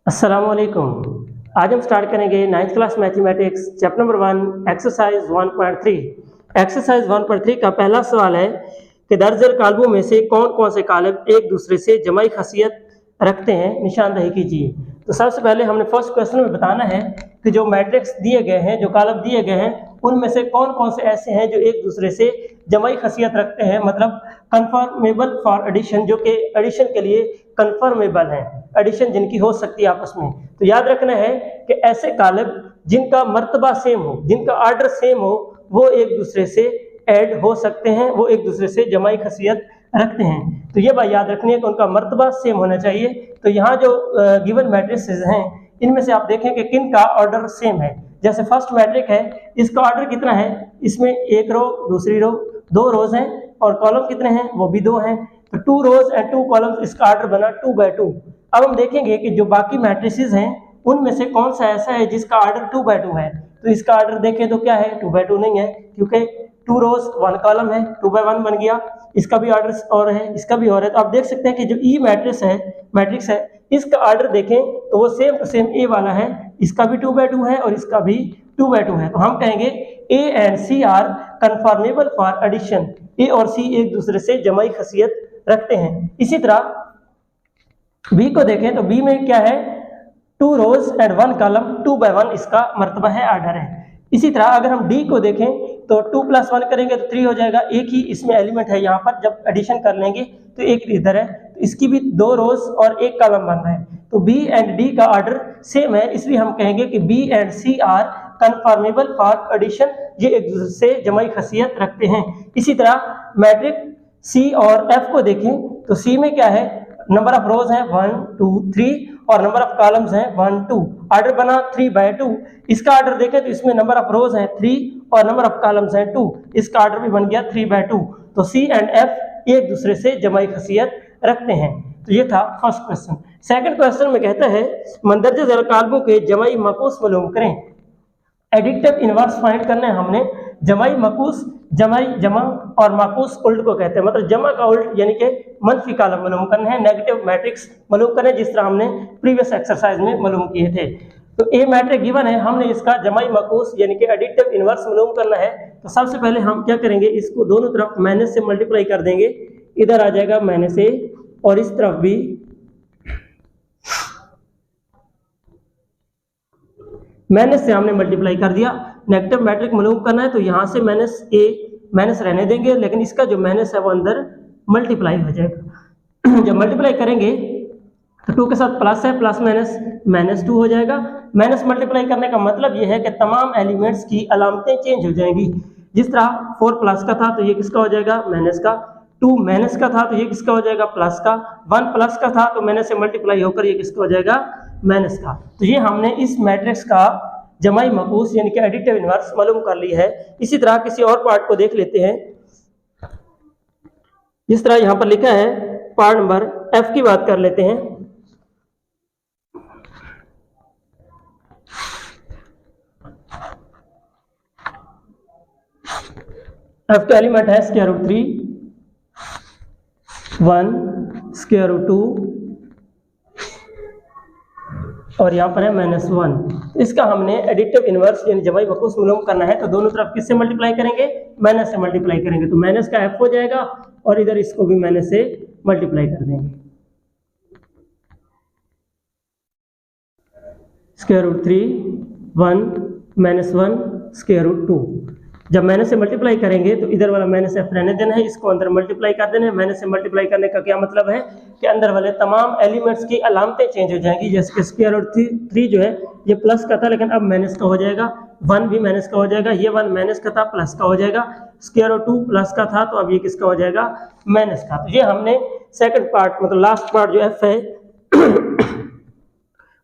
अस्सलामुअलैकुम। आज हम स्टार्ट करेंगे 9th class mathematics chapter number 1 exercise 1.3। Exercise 1.3 का पहला सवाल है कि दर्जल कालबों में से कौन कौन से कालब एक दूसरे से जमाई खसियत रखते हैं, निशानदही कीजिए। तो सबसे पहले हमने फर्स्ट क्वेश्चन में बताना है कि जो मैट्रिक्स दिए गए हैं, जो कालब दिए गए हैं, उनमें से कौन कौन से ऐसे हैं जो एक दूसरे से जमाई खसियत रखते हैं, मतलब कन्फर्मेबल फॉर एडिशन, जो कि एडिशन के लिए कन्फर्मेबल हैं, एडिशन जिनकी हो सकती है आपस में। तो याद रखना है कि ऐसे कालब जिनका मर्तबा सेम हो, जिनका आर्डर सेम हो, वो एक दूसरे से ऐड हो सकते हैं, वो एक दूसरे से जमाई खसियत रखते हैं। तो ये बात याद रखनी है कि उनका मर्तबा सेम होना चाहिए। तो यहाँ जो गिवन मैट्रिसेस हैं, इनमें से आप देखें कि किन का ऑर्डर सेम है। जैसे फर्स्ट मैट्रिक है, इसका ऑर्डर कितना है, इसमें एक रो, दूसरी रो, दो रोज हैं और कॉलम कितने हैं, वो भी दो हैं। तो 2 रोज एंड 2 कॉलम्स, इसका ऑर्डर बना 2/2। अब हम देखेंगे कि जो बाकी मैट्रिसेस हैं उनमें से कौन सा ऐसा है जिसका ऑर्डर 2/2 है। तो इसका ऑर्डर देखें तो क्या है, 2/2 नहीं है, क्योंकि 2 रोज 1 कॉलम है, 2/1 बन गया। इसका भी ऑर्डर और है, इसका भी और है। तो आप देख सकते हैं कि जो ई मैट्रिक्स है, इसका ऑर्डर देखें तो वो सेम टू सेम ए वाला है, इसका भी 2/2 है और इसका भी 2/2 है। तो हम कहेंगे A and C are conformable for addition. A और सी एक दूसरे से जमाई खसियत रखते हैं। इसी तरह बी को देखें तो बी में क्या है, 2 रोज एंड 1 कॉलम, 2/1 इसका मर्तबा है, आर्डर है। इसी तरह अगर हम डी को देखें तो 2 + 1 करेंगे तो 3 हो जाएगा, एक ही इसमें एलिमेंट है। यहाँ पर जब एडिशन कर लेंगे तो एक इधर है, तो इसकी भी 2 रोज और 1 कॉलम बन रहा है। तो बी एंड डी का ऑर्डर सेम है, इसलिए हम कहेंगे कि B and C are conformable for addition, ये एक दूसरे से जमाई खसियत रखते हैं। इसी तरह मैट्रिक सी और एफ को देखें तो सी में क्या है, नंबर ऑफ रोज हैं 1 2 3 और नंबर ऑफ कॉलम्स हैं 1 2, ऑर्डर बना 3/2। इसका ऑर्डर देखें तो इसमें नंबर ऑफ रोज हैं 3 और नंबर ऑफ कॉलम्स हैं 2, इसका ऑर्डर भी बन गया 3/2। तो सी एंड एफ एक दूसरे से जमाई खसियत रखते हैं। तो ये था फर्स्ट क्वेश्चन। सेकंड क्वेश्चन में कहता है मंदरजे झैल कालबों के जमाई मकूस मालूम करें। एडिटिव इनवर्स फाइंड करना है हमने। जमाई मकूस, जमाई जमा और माकूस उल्ट को कहते हैं, मतलब जमा का उल्ट यानी कि मनफी कालम मालूम करना है, नेगेटिव मैट्रिक्स मालूम करें, जिस तरह हमने प्रीवियस एक्सरसाइज में मालूम किए थे। तो ए मैट्रिक गिवन है, हमने इसका जमाई मकूस यानी कि एडिटिव इनवर्स मालूम करना है। तो सबसे पहले हम क्या करेंगे, इसको दोनों तरफ माइनस से मल्टीप्लाई कर देंगे, इधर आ जाएगा -a और इस तरफ भी माइनस से हमने मल्टीप्लाई कर दिया। नेगेटिव मैट्रिक मालूम करना है तो यहाँ से -a माइनस रहने देंगे, लेकिन इसका जो माइनस है वो अंदर मल्टीप्लाई हो जाएगा। जब मल्टीप्लाई करेंगे तो 2 के साथ प्लस है, प्लस माइनस -2 हो जाएगा। माइनस मल्टीप्लाई करने का मतलब ये है कि तमाम एलिमेंट्स की अलामतें चेंज हो जाएंगी। जिस तरह 4 प्लस का था तो ये किसका हो जाएगा, माइनस का। 2 माइनस का था तो ये किसका हो जाएगा, प्लस का। 1 प्लस का था तो माइनस से मल्टीप्लाई होकर ये किसका हो जाएगा, माइनस का। तो ये हमने इस मैट्रिक्स का जमाई मकूस यानी कि एडिटिव इनवर्स मालूम कर ली है। इसी तरह किसी और पार्ट को देख लेते हैं। जिस तरह यहाँ पर लिखा है, पार्ट नंबर एफ की बात कर लेते हैं। एफ का एलिमेंट है √3 1 √2 और यहाँ पर है -1। इसका हमने एडिटिव इनवर्स यानी जमाई मकूस मालूम करना है। तो दोनों तरफ किससे मल्टीप्लाई करेंगे, माइनस से मल्टीप्लाई करेंगे। तो माइनस का एफ हो जाएगा और इधर इसको भी माइनस से मल्टीप्लाई कर देंगे। √3 1 -1 √2। जब माइनस से मल्टीप्लाई करेंगे तो इधर वाला माइनस एफ रहने देना है, इसको अंदर मल्टीप्लाई कर देना है। माइनस से मल्टीप्लाई करने का क्या मतलब है कि अंदर वाले तमाम एलिमेंट्स की अलामतें चेंज हो जाएंगी। जैसे कि √3 जो है ये प्लस का था, लेकिन अब माइनस का हो जाएगा। 1 भी माइनस का हो जाएगा, ये 1 माइनस का था, प्लस का हो जाएगा। √2 प्लस का था तो अब ये किसका हो जाएगा, माइनस का। तो ये हमने सेकंड पार्ट मतलब लास्ट पार्ट जो एफ है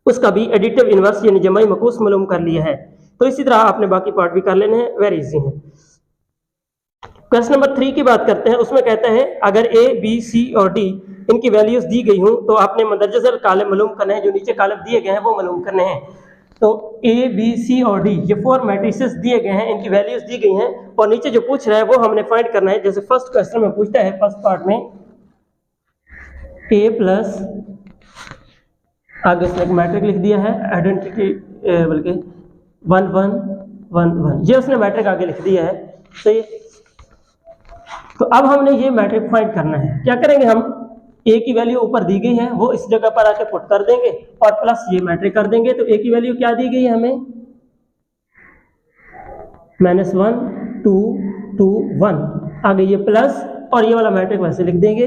उसका भी एडिटिव इनवर्स यानी जमाई मकूस मालूम कर लिया है। तो इसी तरह आपने बाकी पार्ट भी कर लेने हैं, वेरी इजी है। क्वेश्चन नंबर 3 की बात करते हैं। उसमें कहता है अगर ए बी सी और डी इनकी वैल्यूज दी गई हूं तो आपने मंदरजे झैल कालम मालूम करने हैं, जो नीचे कालम दिए गए हैं वो मालूम करने हैं। तो ए बी सी और डी ये 4 मैट्रिसेस दिए गए हैं, इनकी वैल्यूज दी गई हैं और नीचे जो पूछ रहा है वो हमने फाइंड करना है। जैसे फर्स्ट क्वेश्चन में पूछता है, फर्स्ट पार्ट में a + आगे उसने एक मैट्रिक लिख दिया है आइडेंटिटी बल्कि 1 1 1 1, ये उसने मैट्रिक आगे लिख दिया है। सही है। तो अब हमने ये मैट्रिक फाइंड करना है। क्या करेंगे हम, ए की वैल्यू ऊपर दी गई है वो इस जगह पर आके पुट कर देंगे और प्लस ये मैट्रिक कर देंगे। तो ए की वैल्यू क्या दी गई है हमें, -1 2 2 1, आगे ये प्लस और ये वाला मैट्रिक वैसे लिख देंगे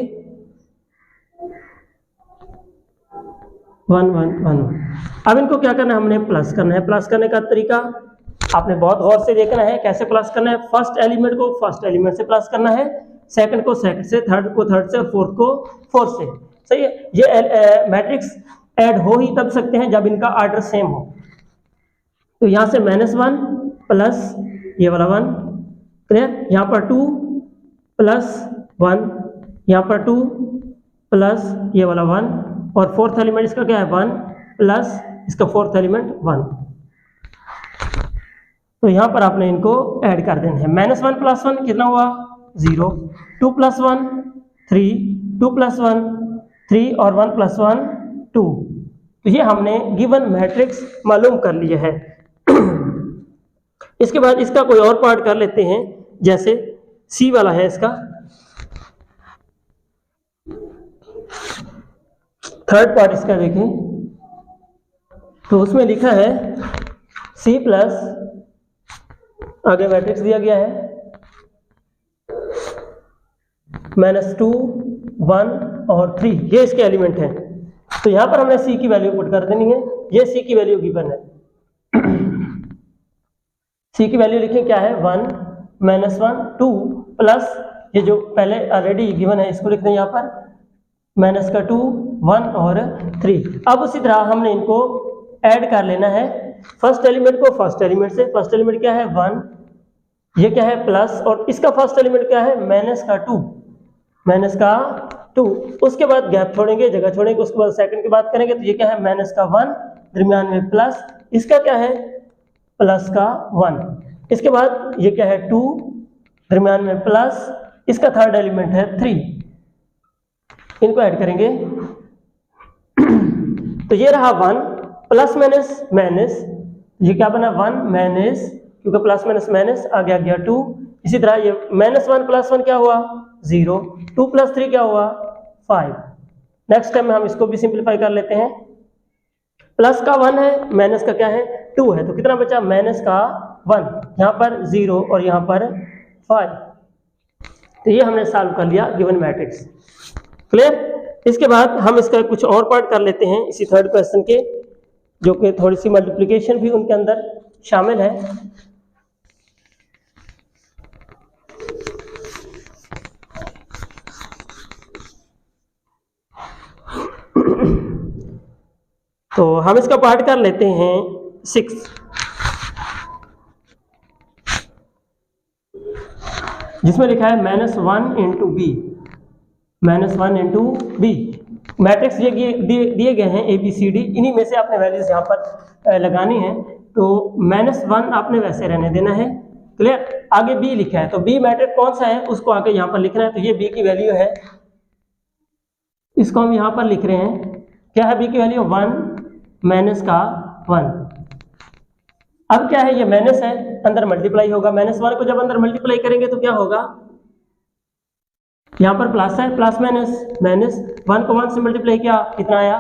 1 1 1 1। अब इनको क्या करना है, हमने प्लस करना है। प्लस करने का तरीका आपने बहुत गौर से देखना है। कैसे प्लस करना है, फर्स्ट एलिमेंट को फर्स्ट एलिमेंट से प्लस करना है, सेकंड को सेकंड से, थर्ड को थर्ड से, फोर्थ को फोर्थ से। सही है। ये मैट्रिक्स ऐड हो ही तब सकते हैं जब इनका ऑर्डर सेम हो। तो यहां से -1 प्लस ये वाला 1, क्लियर। यहाँ पर 2 प्लस 1, यहाँ पर 2 प्लस ये वाला 1, और फोर्थ एलिमेंट इसका क्या है 1 प्लस इसका फोर्थ एलिमेंट 1। तो यहाँ पर आपने इनको ऐड कर देना है। -1 प्लस 1 कितना हुआ 0, 2 प्लस 1 3, 2 प्लस 1 3 और 1 प्लस 1 2। तो ये हमने गिवन मैट्रिक्स मालूम कर लिया है। इसके बाद इसका कोई और पार्ट कर लेते हैं, जैसे सी वाला है इसका थर्ड पार्ट इसका देखें तो उसमें लिखा है C प्लस, आगे मैट्रिक्स दिया गया है -2 1 और 3, ये इसके एलिमेंट हैं। तो यहां पर हमने C की वैल्यू पुट कर देनी है। ये C की वैल्यू गिवन है। C की वैल्यू लिखें क्या है 1 -1 2 प्लस ये जो पहले ऑलरेडी गिवन है इसको लिख दें यहाँ पर -2 1 और 3। अब उसी तरह हमने इनको ऐड कर लेना है। फर्स्ट एलिमेंट को फर्स्ट एलिमेंट से, फर्स्ट एलिमेंट क्या है 1, ये क्या है प्लस, और इसका फर्स्ट एलिमेंट क्या है -2। उसके बाद गैप छोड़ेंगे, जगह छोड़ेंगे, उसके बाद सेकंड की बात करेंगे तो ये क्या है -1 दरमियान में प्लस, इसका क्या है +1, इसके बाद ये क्या है 2 दरमियान में प्लस, इसका थर्ड एलिमेंट है 3। इनको ऐड करेंगे तो ये रहा 1 प्लस माइनस, ये क्या बना 1 माइनस, क्योंकि प्लस माइनस माइनस आगे आ गया 2। इसी तरह ये -1 प्लस 1 क्या हुआ 0, 2 प्लस 3 क्या हुआ 5। नेक्स्ट टाइम में हम इसको भी सिंपलीफाई कर लेते हैं। प्लस का 1 है, माइनस का क्या है 2 है, तो कितना बचा माइनस का 1, यहाँ पर 0 और यहाँ पर 5। तो ये हमने सॉल्व कर लिया गिवन मैट्रिक्स। क्लियर। इसके बाद हम इसका कुछ और पार्ट कर लेते हैं इसी थर्ड क्वेश्चन के, जो कि थोड़ी सी मल्टीप्लिकेशन भी उनके अंदर शामिल है। तो हम इसका पार्ट कर लेते हैं 6। जिसमें लिखा है -1 into B, -1 into B. Matrix ये दिए गए हैं ABCD, इन्हीं में से आपने वैल्यूज यहाँ पर लगानी है। तो -1 आपने वैसे रहने देना है। क्लियर। आगे B लिखा है तो B मैट्रिक्स कौन सा है उसको आगे यहाँ पर लिखना है। तो ये B की वैल्यू है, इसको हम यहाँ पर लिख रहे हैं। क्या है B की वैल्यू 1 माइनस का 1। अब क्या है, ये माइनस है, अंदर मल्टीप्लाई होगा। -1 को जब अंदर मल्टीप्लाई करेंगे तो क्या होगा, यहाँ पर प्लस है, प्लस माइनस 1 को 1 से मल्टीप्लाई किया कितना आया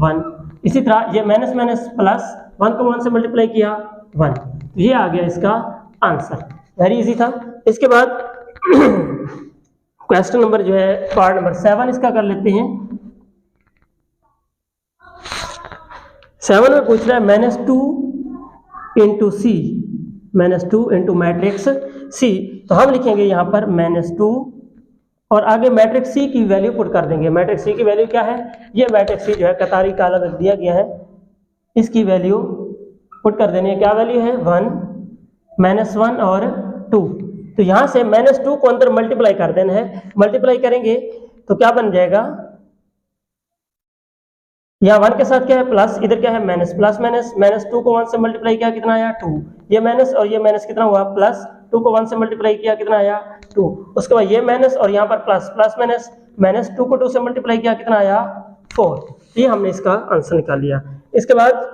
1। इसी तरह ये माइनस माइनस प्लस 1 को 1 से मल्टीप्लाई किया 1। तो ये आ गया इसका आंसर। वेरी इजी था। इसके बाद क्वेश्चन नंबर जो है पार्ट नंबर 7 इसका कर लेते हैं। 7 में पूछ रहा है -2 into C, -2 into matrix C। तो हम लिखेंगे यहाँ पर -2 और आगे मैट्रिक्स C की वैल्यू पुट कर देंगे। मैट्रिक्स C की वैल्यू क्या है, ये मैट्रिक्स C जो है कतारी काला रख दिया गया है, इसकी वैल्यू पुट कर देनी है। क्या वैल्यू है 1 -1 और 2। तो यहाँ से -2 को अंदर मल्टीप्लाई कर देना है। मल्टीप्लाई करेंगे तो क्या बन जाएगा, यहाँ 1 के साथ क्या है प्लस, इधर क्या है माइनस, प्लस माइनस -2 को 1 से मल्टीप्लाई किया कितना आया 2। ये माइनस और ये माइनस कितना हुआ प्लस, 2 को 1 से मल्टीप्लाई किया कितना आया 2। उसके बाद ये माइनस और यहाँ पर प्लस, प्लस माइनस -2 को 2 से मल्टीप्लाई किया कितना आया 4। ये हमने इसका आंसर निकाल लिया। इसके बाद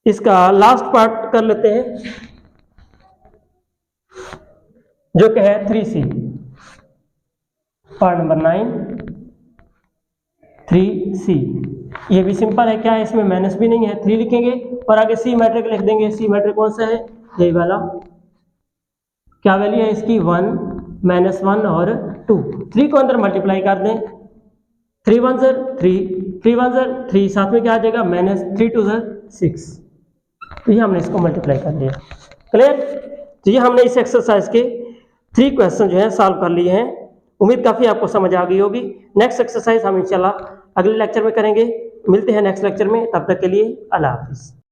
इसका लास्ट पार्ट कर लेते हैं जो कि है 3C। Part number 9 3C। ये भी सिंपल है, क्या है इसमें माइनस भी नहीं है, 3 लिखेंगे और आगे सी मैट्रिक लिख देंगे। सी मैट्रिक कौन सा है, यही वाला। क्या वैल्यू है इसकी 1 -1 और 2। 3 को अंदर मल्टीप्लाई कर दें, 3 1 3, 3 1 3, साथ में क्या आ जाएगा -3 2 6। तो ये हमने इसको मल्टीप्लाई कर लिया। क्लियर। तो ये हमने इस एक्सरसाइज के 3 क्वेश्चन जो है सॉल्व कर लिए हैं। उम्मीद काफ़ी आपको समझ आ गई होगी। नेक्स्ट एक्सरसाइज हम इंशाल्लाह अगले लेक्चर में करेंगे। मिलते हैं नेक्स्ट लेक्चर में, तब तक के लिए अल्लाह हाफिज़।